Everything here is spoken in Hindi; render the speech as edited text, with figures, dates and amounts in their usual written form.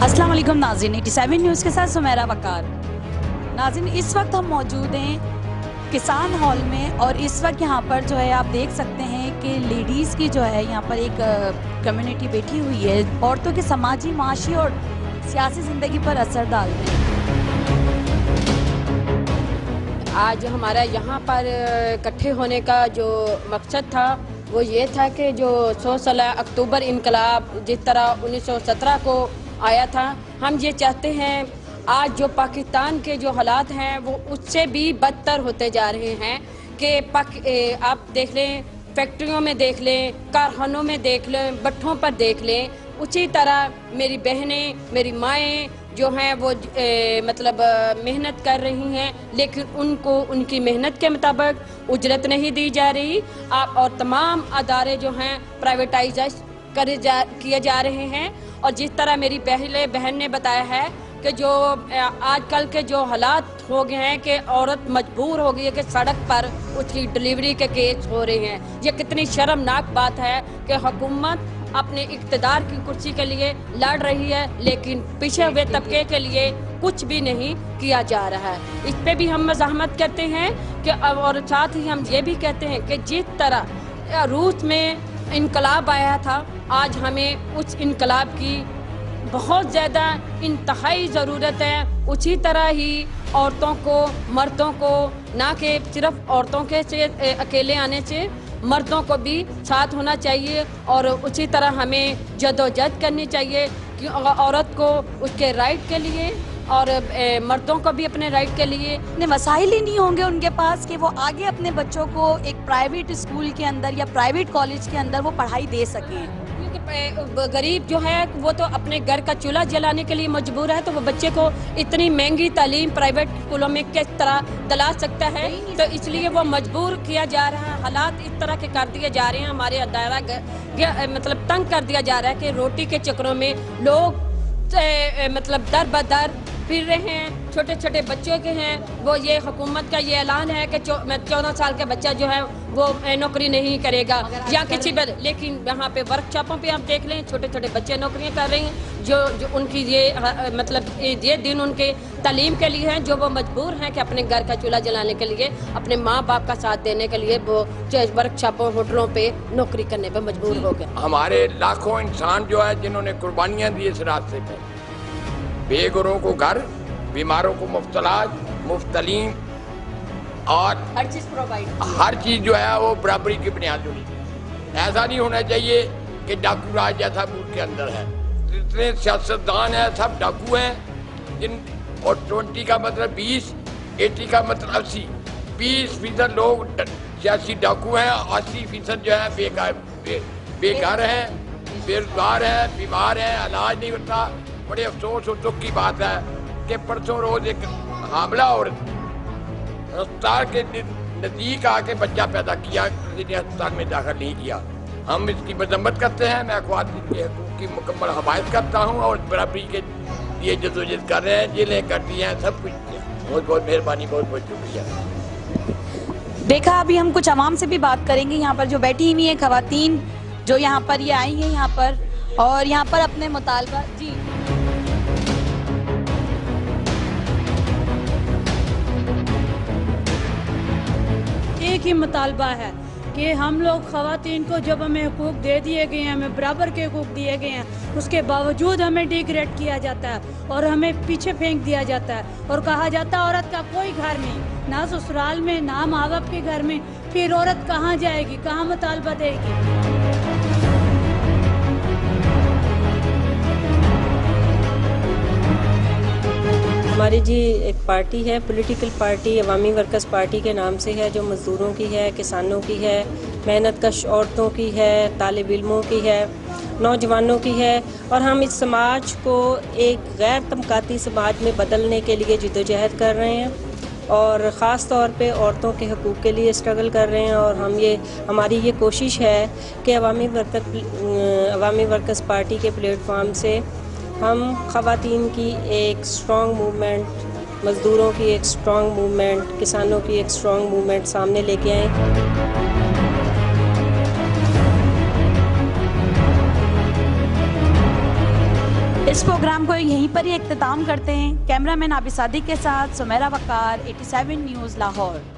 अस्सलाम वालेकुम नाज़रीन, 87 न्यूज़ के साथ सुमेरा वकार। नाज़रीन, इस वक्त हम मौजूद हैं किसान हॉल में और इस वक्त यहाँ पर जो है आप देख सकते हैं कि लेडीज़ की जो है यहाँ पर एक कम्युनिटी बैठी हुई है, औरतों के समाजी, माशी और सियासी ज़िंदगी पर असर डालते हैं। आज हमारा यहाँ पर इकट्ठे होने का जो मकसद था वो ये था कि जो 16 अक्टूबर इनकलाब जिस तरह 1917 को आया था, हम ये चाहते हैं आज जो पाकिस्तान के जो हालात हैं वो उससे भी बदतर होते जा रहे हैं कि आप देख लें, फैक्ट्रियों में देख लें, कारखानों में देख लें, भट्ठों पर देख लें। उसी तरह मेरी बहनें, मेरी माएँ जो हैं वो मतलब मेहनत कर रही हैं, लेकिन उनको उनकी मेहनत के मुताबिक उजरत नहीं दी जा रही। और तमाम अदारे जो हैं प्राइवेटाइज किए जा रहे हैं। और जिस तरह मेरी पहले बहन ने बताया है कि जो आजकल के जो हालात हो गए हैं कि औरत मजबूर हो गई है कि सड़क पर उसकी डिलीवरी के केस हो रहे हैं। ये कितनी शर्मनाक बात है कि हुकूमत अपने इक़्तिदार की कुर्सी के लिए लड़ रही है, लेकिन पिछड़े हुए तबके के लिए कुछ भी नहीं किया जा रहा है। इस पे भी हम मज़ाहमत करते हैं कि और साथ ही हम ये भी कहते हैं कि जिस तरह रूस में इनकलाब आया था, आज हमें उस इनकलाब की बहुत ज़्यादा इंतहाई ज़रूरत है। उसी तरह ही औरतों को, मर्दों को, ना कि सिर्फ औरतों के से अकेले आने से मर्दों को भी साथ होना चाहिए। और उसी तरह हमें जदोजहद करनी चाहिए कि औरत को उसके राइट के लिए और मर्दों को भी अपने राइट के लिए वसाइल ही नहीं होंगे उनके पास कि वो आगे अपने बच्चों को एक प्राइवेट स्कूल के अंदर या प्राइवेट कॉलेज के अंदर वो पढ़ाई दे सकें। गरीब जो है वो तो अपने घर का चूल्हा जलाने के लिए मजबूर है, तो वो बच्चे को इतनी महंगी तालीम प्राइवेट स्कूलों में किस तरह दिला सकता है? तो इसलिए वो मजबूर किया जा रहा है। हालात इस तरह के कर दिए जा रहे हैं, हमारे अदारा मतलब तंग कर दिया जा रहा है कि रोटी के चक्करों में लोग मतलब दर बदर फिर रहे हैं। छोटे छोटे बच्चों के हैं वो, ये हुकूमत का ये ऐलान है कि 14 साल का बच्चा जो है वो नौकरी नहीं करेगा या किसी पर, लेकिन यहाँ पे वर्कशॉपों पे आप देख लें छोटे छोटे बच्चे नौकरियाँ कर रहे हैं जो उनकी ये मतलब ये दिन उनके तालीम के लिए हैं, जो वो मजबूर हैं कि अपने घर का चूल्हा जलाने के लिए, अपने माँ बाप का साथ देने के लिए वो वर्कशॉपों, होटलों पे नौकरी करने पर मजबूर हो गए। हमारे लाखों इंसान जो है जिन्होंने कुर्बानियाँ दी इस रास्ते पे, बेघरों को घर, बीमारों को मुफ्त इलाज, मुफ्त तालीम और हर चीज़ प्रोवाइड, हर चीज़ जो है वो बराबरी की बुनियाद होनी चाहिए। ऐसा नहीं होना चाहिए कि डाकू राज जैसा मुल्क के अंदर है। जितने सियासतदान हैं सब डाकू हैं, और 20 का मतलब 20, 80 का मतलब 80। 20% लोग सियासी डाकू हैं, 80% जो है बेघर हैं, बेरोजगार हैं, बीमार हैं, इलाज नहीं होता। बड़े अफसोस और दुख की बात है कि परसों रोज एक हामला औरत अस्पताल के नज़दीक आके बच्चा पैदा किया, अस्पताल में दाखिल नहीं किया। हम इसकी मजम्मत करते हैं। मैं ख़वातीन के हकूक़ की मुकम्मल हमायत करता हूँ और बराबरी के लिए जदोजहद कर रहे हैं, जेलें करती हैं, सब कुछ। बहुत बहुत मेहरबानी, बहुत बहुत शुक्रिया। देखा, अभी हम कुछ आवाम से भी बात करेंगे। यहाँ पर जो बैठी हुई है ख़वातीन जो यहाँ पर ये आई हैं यहाँ पर, और यहाँ पर अपने मुतालबा जी एक ही मुतालबा है कि हम लोग ख़वातीन को जब हमें हुकूक दे दिए गए हैं, हमें बराबर के हुकूक दिए गए हैं, उसके बावजूद हमें डिग्रेड किया जाता है और हमें पीछे फेंक दिया जाता है और कहा जाता है औरत का कोई घर नहीं, ना ससुराल में, ना माँ बाप के घर में। फिर औरत कहाँ जाएगी, कहाँ मुतालबा देगी? हमारी जी एक पार्टी है, पॉलिटिकल पार्टी अवामी वर्कर्स पार्टी के नाम से है, जो मज़दूरों की है, किसानों की है, मेहनत कश औरतों की है, तालिब इल्मों की है, नौजवानों की है। और हम इस समाज को एक गैर तबकाती समाज में बदलने के लिए जद्दोजहद कर रहे हैं और ख़ास तौर पे औरतों के हकूक़ के लिए स्ट्रगल कर रहे हैं। और हमारी ये कोशिश है कि अवामी वर्कर्स पार्टी के प्लेटफॉर्म से हम ख़वातीन की एक स्ट्रॉन्ग मूवमेंट, मज़दूरों की एक स्ट्रॉन्ग मूवमेंट, किसानों की एक स्ट्रॉन्ग मूवमेंट सामने लेके आएँ। इस प्रोग्राम प्रोग्राम को यहीं पर ही इख्तिताम करते हैं। कैमरामैन आबिद सादिक के साथ सुमेरा वकार, 87 न्यूज़ लाहौर।